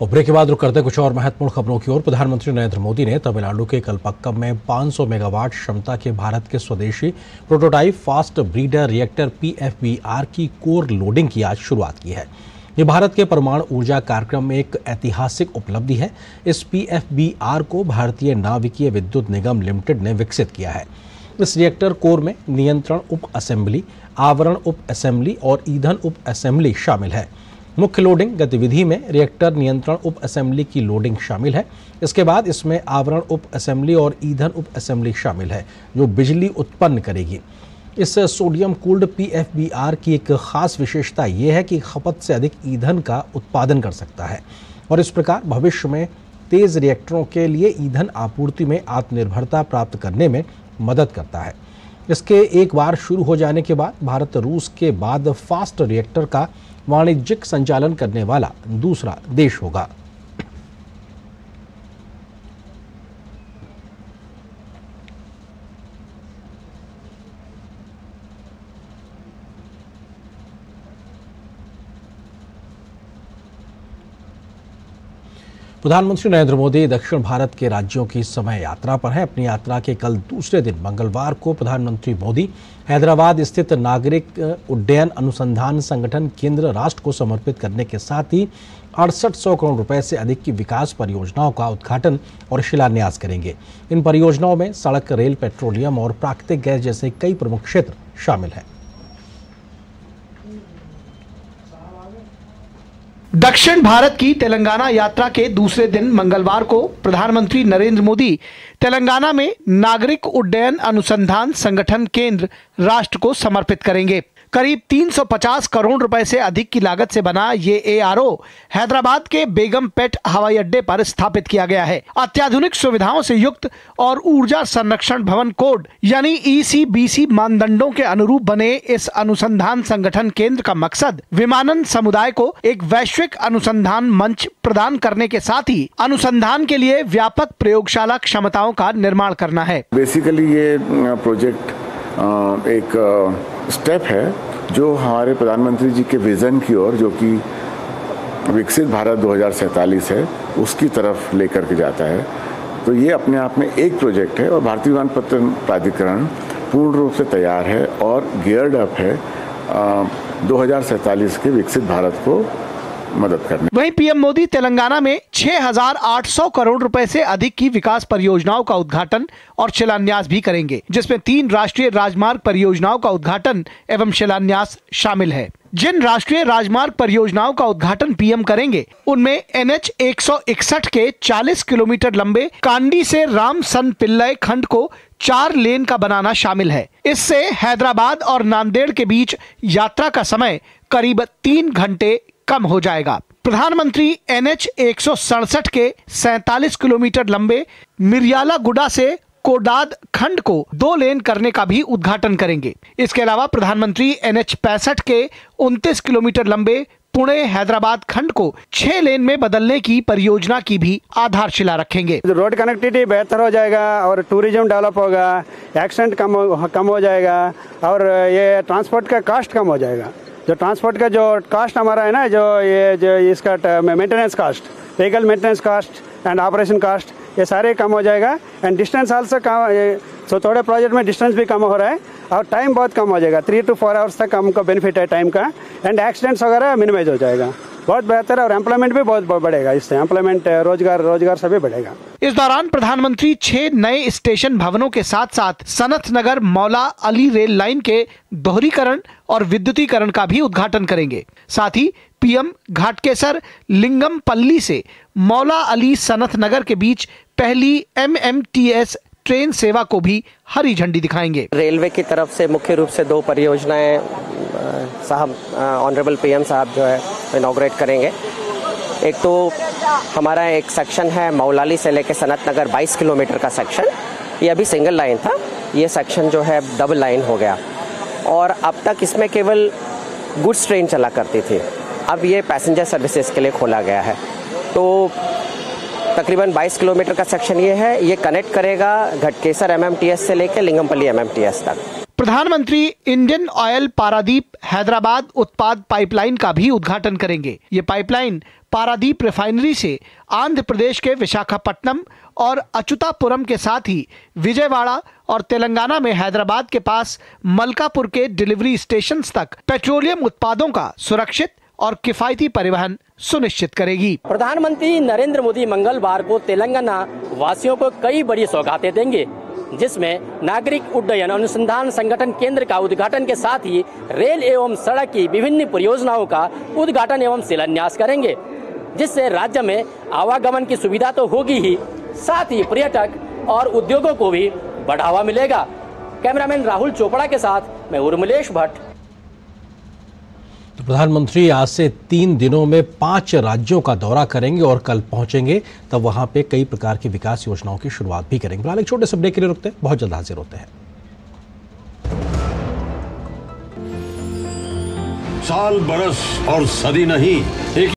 और ब्रेक के बाद रुक करते कुछ और महत्वपूर्ण खबरों की ओर। प्रधानमंत्री नरेंद्र मोदी ने तमिलनाडु के कलपक्कम में 500 मेगावाट क्षमता के भारत के स्वदेशी prototype fast breeder reactor PFBR की कोर लोडिंग की आज शुरुआत की है। ये भारत के परमाणु ऊर्जा कार्यक्रम में एक ऐतिहासिक उपलब्धि है। इस PFBR को भारतीय नाविकीय विद्युत निगम लिमिटेड ने विकसित किया है। इस रिएक्टर कोर में नियंत्रण उप असेंबली, आवरण उप असेंबली और ईंधन उप असेंबली शामिल है। मुख्य लोडिंग गतिविधि में रिएक्टर नियंत्रण उप असेंबली की लोडिंग शामिल है। इसके बाद इसमें आवरण उप असेंबली और ईंधन उप असेंबली शामिल है, जो बिजली उत्पन्न करेगी। इस सोडियम कूल्ड PFBR की एक खास विशेषता यह है कि खपत से अधिक ईंधन का उत्पादन कर सकता है और इस प्रकार भविष्य में तेज रिएक्टरों के लिए ईंधन आपूर्ति में आत्मनिर्भरता प्राप्त करने में मदद करता है। इसके एक बार शुरू हो जाने के बाद भारत रूस के बाद फास्ट रिएक्टर का वाणिज्यिक संचालन करने वाला दूसरा देश होगा। प्रधानमंत्री नरेंद्र मोदी दक्षिण भारत के राज्यों की समय यात्रा पर हैं। अपनी यात्रा के कल दूसरे दिन मंगलवार को प्रधानमंत्री मोदी हैदराबाद स्थित नागरिक उड्डयन अनुसंधान संगठन केंद्र राष्ट्र को समर्पित करने के साथ ही 6800 करोड़ रुपए से अधिक की विकास परियोजनाओं का उद्घाटन और शिलान्यास करेंगे। इन परियोजनाओं में सड़क, रेल, पेट्रोलियम और प्राकृतिक गैस जैसे कई प्रमुख क्षेत्र शामिल हैं। दक्षिण भारत की तेलंगाना यात्रा के दूसरे दिन मंगलवार को प्रधानमंत्री नरेंद्र मोदी तेलंगाना में नागरिक उड्डयन अनुसंधान संगठन केंद्र राष्ट्र को समर्पित करेंगे। करीब 350 करोड़ रुपए से अधिक की लागत से बना ये ARO हैदराबाद के बेगमपेट हवाई अड्डे पर स्थापित किया गया है। अत्याधुनिक सुविधाओं से युक्त और ऊर्जा संरक्षण भवन कोड यानी ECBC मानदंडों के अनुरूप बने इस अनुसंधान संगठन केंद्र का मकसद विमानन समुदाय को एक वैश्विक अनुसंधान मंच प्रदान करने के साथ ही अनुसंधान के लिए व्यापक प्रयोगशाला क्षमताओं का निर्माण करना है। बेसिकली ये प्रोजेक्ट एक स्टेप है जो हमारे प्रधानमंत्री जी के विजन की ओर, जो कि विकसित भारत 2047 है, उसकी तरफ लेकर के जाता है। तो ये अपने आप में एक प्रोजेक्ट है और भारतीय विमानपत्तन प्राधिकरण पूर्ण रूप से तैयार है और गियर्ड अप है 2047 के विकसित भारत को मदद करने। वहीं पीएम मोदी तेलंगाना में 6800 करोड़ रुपए से अधिक की विकास परियोजनाओं का उद्घाटन और शिलान्यास भी करेंगे, जिसमें 3 राष्ट्रीय राजमार्ग परियोजनाओं का उद्घाटन एवं शिलान्यास शामिल है। जिन राष्ट्रीय राजमार्ग परियोजनाओं का उद्घाटन पीएम करेंगे उनमें NH 161 के 40 किलोमीटर लंबे कांडी से रामसन पिल्लई खंड को 4 लेन का बनाना शामिल है। इससे हैदराबाद और नांदेड़ के बीच यात्रा का समय करीब 3 घंटे कम हो जाएगा। प्रधानमंत्री NH 167 के 47 किलोमीटर लंबे मिर्यालागुडा से कोडाद खंड को 2 लेन करने का भी उद्घाटन करेंगे। इसके अलावा प्रधानमंत्री NH 65 के 29 किलोमीटर लंबे पुणे हैदराबाद खंड को 6 लेन में बदलने की परियोजना की भी आधारशिला रखेंगे। रोड कनेक्टिविटी बेहतर हो जाएगा और टूरिज्म डेवलप होगा, एक्सीडेंट कम हो जाएगा और ये ट्रांसपोर्ट का कॉस्ट कम हो जाएगा। जो ट्रांसपोर्ट का जो कॉस्ट हमारा है ना, जो इसका maintenance cost, vehicle maintenance cost and operation cost, ये सारे कम हो जाएगा। एंड डिस्टेंस आल्सो कम, थोड़े प्रोजेक्ट में डिस्टेंस भी कम हो रहा है और टाइम बहुत कम हो जाएगा। 3 to 4 आवर्स तक हमको बेनिफिट है टाइम का। एंड एक्सीडेंट्स वगैरह मिनिमाइज हो जाएगा, बहुत बेहतर है। और एम्प्लॉयमेंट भी बहुत बढ़ेगा, इससे एम्प्लॉयमेंट रोजगार सभी बढ़ेगा। इस दौरान प्रधानमंत्री 6 नए स्टेशन भवनों के साथ साथ सनत नगर मौला अली रेल लाइन के दोहरीकरण और विद्युतीकरण का भी उद्घाटन करेंगे। साथ ही पीएम घाटकेसर लिंगमपल्ली से मौला अली सनत नगर के बीच पहली MMTS ट्रेन सेवा को भी हरी झंडी दिखाएंगे। रेलवे की तरफ से मुख्य रूप से 2 परियोजनाएं साहब ऑनरेबल पीएम साहब जो है इनॉग्रेट करेंगे। एक तो हमारा एक सेक्शन है मौलाली से लेकर सनत नगर 22 किलोमीटर का सेक्शन, ये अभी सिंगल लाइन था, ये सेक्शन जो है डबल लाइन हो गया और अब तक इसमें केवल गुड्स ट्रेन चला करती थी, अब ये पैसेंजर सर्विसेज के लिए खोला गया है। तो तकरीबन 22 किलोमीटर का सेक्शन ये है, ये कनेक्ट करेगा घटकेसर MMTS से लेकर लिंगमपल्ली MMTS तक। प्रधानमंत्री इंडियन ऑयल पारादीप हैदराबाद उत्पाद पाइपलाइन का भी उद्घाटन करेंगे। ये पाइपलाइन पारादीप रिफाइनरी से आंध्र प्रदेश के विशाखापट्टनम और अच्युतापुरम के साथ ही विजयवाड़ा और तेलंगाना में हैदराबाद के पास मलकापुर के डिलीवरी स्टेशन तक पेट्रोलियम उत्पादों का सुरक्षित और किफायती परिवहन सुनिश्चित करेगी। प्रधानमंत्री नरेंद्र मोदी मंगलवार को तेलंगाना वासियों को कई बड़ी सौगातें देंगे, जिसमें नागरिक उड्डयन अनुसंधान संगठन केंद्र का उद्घाटन के साथ ही रेल एवं सड़क की विभिन्न परियोजनाओं का उद्घाटन एवं शिलान्यास करेंगे, जिससे राज्य में आवागमन की सुविधा तो होगी ही, साथ ही पर्यटक और उद्योगों को भी बढ़ावा मिलेगा। कैमरामैन राहुल चोपड़ा के साथ मैं उर्मिलेश भट्ट। तो प्रधानमंत्री आज से 3 दिनों में 5 राज्यों का दौरा करेंगे और कल पहुंचेंगे, तब वहां पे कई प्रकार की विकास योजनाओं की शुरुआत भी करेंगे। फिलहाल एक छोटे से ब्रेक के लिए रुकते हैं, बहुत जल्द हाजिर होते हैं। साल बरस और सदी नहीं, एक